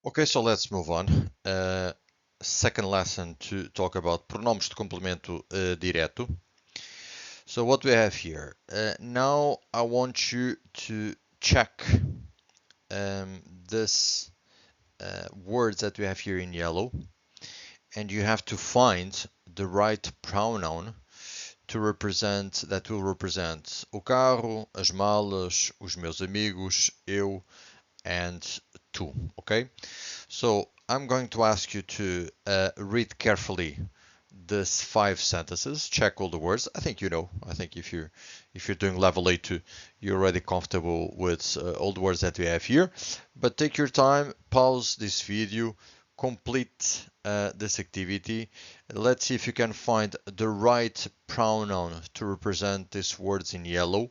Okay, so let's move on. Second lesson to talk about pronomes de complemento direto. So what we have here. Now I want you to check this words that we have here in yellow, and you have to find the right pronoun to represent that will represent o carro, as malas, os meus amigos, eu, and tu. Okay. So I'm going to ask you to read carefully these 5 sentences. Check all the words. I think you know. I think if you're doing level A2, you're already comfortable with all the words that we have here. But take your time, pause this video, complete this activity. Let's see if you can find the right pronoun to represent these words in yellow.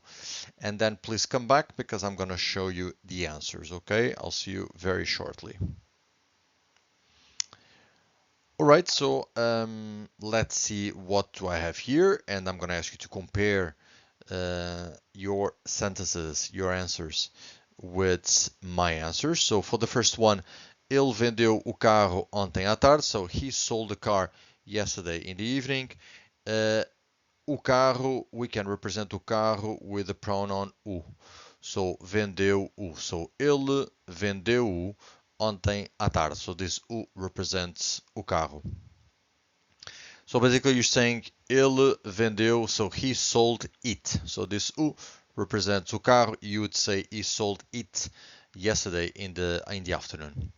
And then please come back because I'm going to show you the answers. Okay, I'll see you very shortly. All right, so let's see what do I have here, and I'm going to ask you to compare your sentences, your answers, with my answers. So for the first one, ele vendeu o carro ontem à tarde. So he sold the car yesterday in the evening. O carro, we can represent o carro with the pronoun o. So vendeu-o. So ele vendeu-o ontem à tarde. So this o represents o carro. So basically you're saying ele vendeu, so he sold it. So this o represents o carro. You would say he sold it yesterday in the afternoon.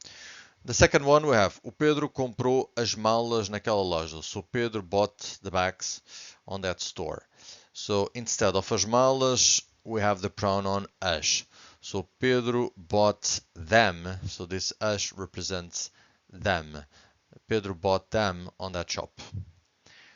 The second one we have o Pedro comprou as malas naquela loja. So Pedro bought the bags on that store. So instead of as malas, we have the pronoun as. So Pedro bought them. So this as represents them. Pedro bought them on that shop.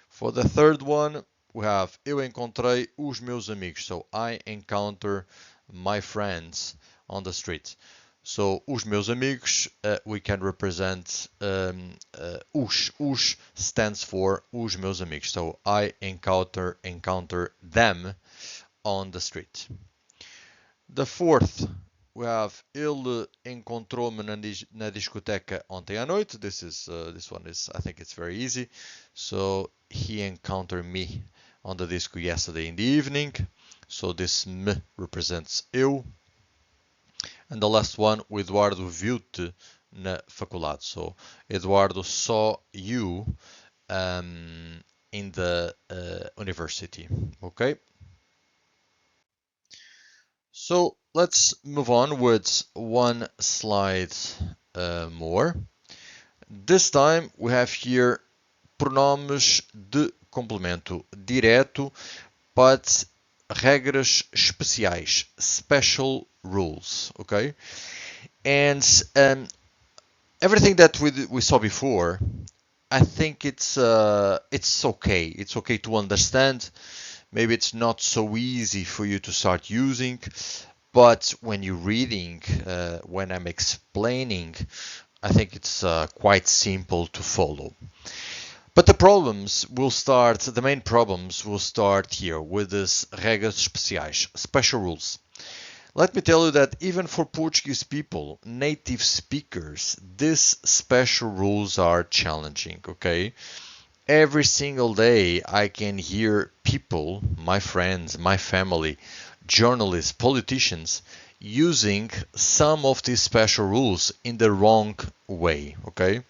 For the third one, we have eu encontrei os meus amigos. So I encounter my friends on the street. So os meus amigos, we can represent os. Os stands for os meus amigos. So I encounter them on the street. The fourth, we have ele encontrou-me na discoteca ontem à noite. This one is, I think it's very easy. So he encountered me on the disco yesterday in the evening. So this me represents eu. And the last one, o Eduardo viu-te na faculdade. So Eduardo saw you in the university. Okay. So let's move on with one slide more. This time we have here pronomes de complemento direto, but regras especiais, special rules, okay? And everything that we saw before, I think it's okay. It's okay to understand. Maybe it's not so easy for you to start using, but when you're reading, when I'm explaining, I think it's quite simple to follow. But the main problems will start here with this regras especiais, special rules. Let me tell you that even for Portuguese people, native speakers, these special rules are challenging, okay? Every single day I can hear people, my friends, my family, journalists, politicians, using some of these special rules in the wrong way, okay?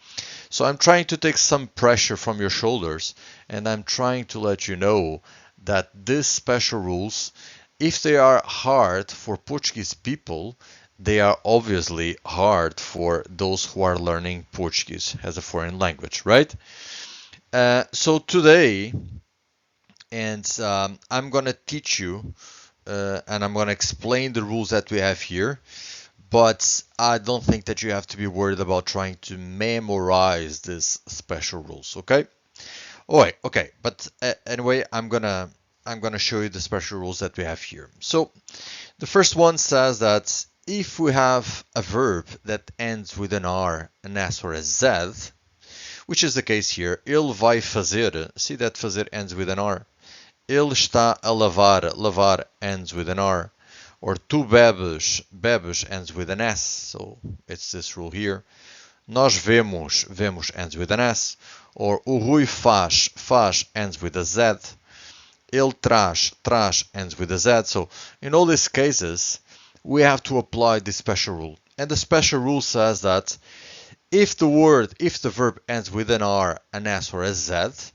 So I'm trying to take some pressure from your shoulders, and I'm trying to let you know that these special rules, if they are hard for Portuguese people, they are obviously hard for those who are learning Portuguese as a foreign language, right? So today, and I'm gonna teach you, and I'm gonna explain the rules that we have here, but I don't think that you have to be worried about trying to memorize these special rules, okay? Okay, but anyway, I'm gonna show you the special rules that we have here. So the first one says that if we have a verb that ends with an R, an S, or a Z, which is the case here, ele vai fazer, see that fazer ends with an R. Ele está a lavar, lavar ends with an R. Or tu bebes, bebes ends with an S, so it's this rule here. Nós vemos, vemos ends with an S. Or o Rui faz, faz ends with a Z. Ele traz, traz ends with a Z. So in all these cases, we have to apply this special rule. And the special rule says that if the verb ends with an R, an S, or a Z,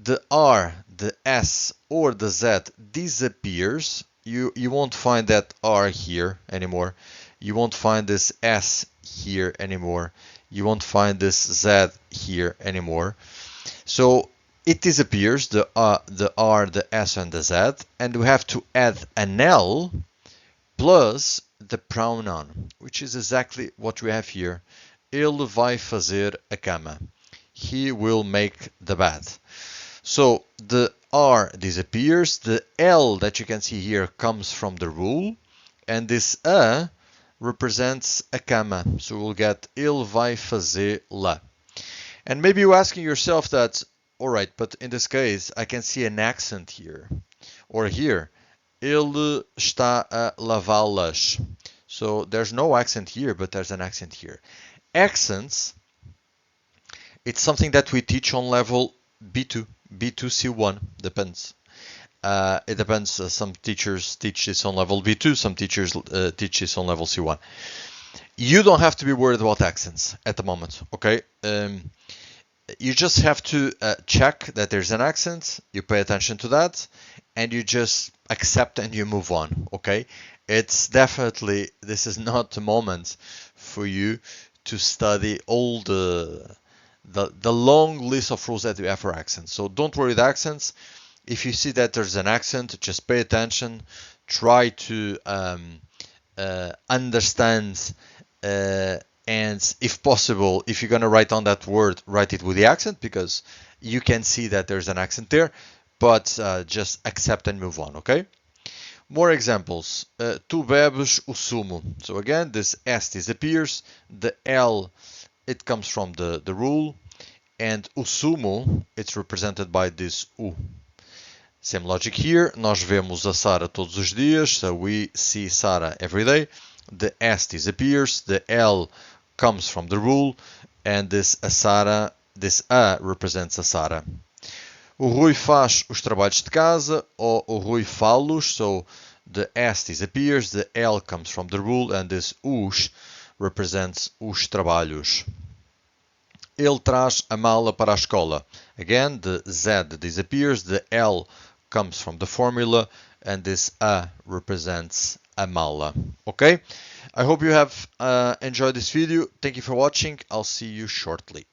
the R, the S, or the Z disappears. You won't find that R here anymore. You won't find this S here anymore. You won't find this Z here anymore. So it disappears, the R, the S, and the Z, and we have to add an L plus the pronoun, which is exactly what we have here. Ele vai fazer a cama. He will make the bed. So the R disappears, the L that you can see here comes from the rule, and this A represents a cama. So we'll get ele vai fazê-la. And maybe you're asking yourself that, all right, but in this case, I can see an accent here. Or here, ele está a lavá-las. So there's no accent here, but there's an accent here. Accents, it's something that we teach on level B2, B2, C1, depends. It depends. Some teachers teach this on level B2, some teachers teach this on level C1. You don't have to be worried about accents at the moment, okay? You just have to check that there's an accent, you pay attention to that, and you just accept and you move on, okay? It's definitely, this is not the moment for you to study all the long list of rules that you have for accents. So don't worry with accents. If you see that there's an accent, just pay attention, try to understand, and if possible, if you're going to write on that word, write it with the accent, because you can see that there's an accent there, but just accept and move on, okay? More examples. Tu bebes o sumo. So again, this S disappears, the L, it comes from the rule, and o sumo, it's represented by this U. Same logic here. Nós vemos a Sara todos os dias, so we see Sara every day. The S disappears, the L comes from the rule, and this A represents a Sara. O Rui faz os trabalhos de casa, or o Rui fá-los, so the S disappears, the L comes from the rule, and this os represents os trabalhos. Ele traz a mala para a escola. Again, the Z disappears, the L comes from the formula, and this A represents a mala. Okay? I hope you have enjoyed this video. Thank you for watching. I'll see you shortly.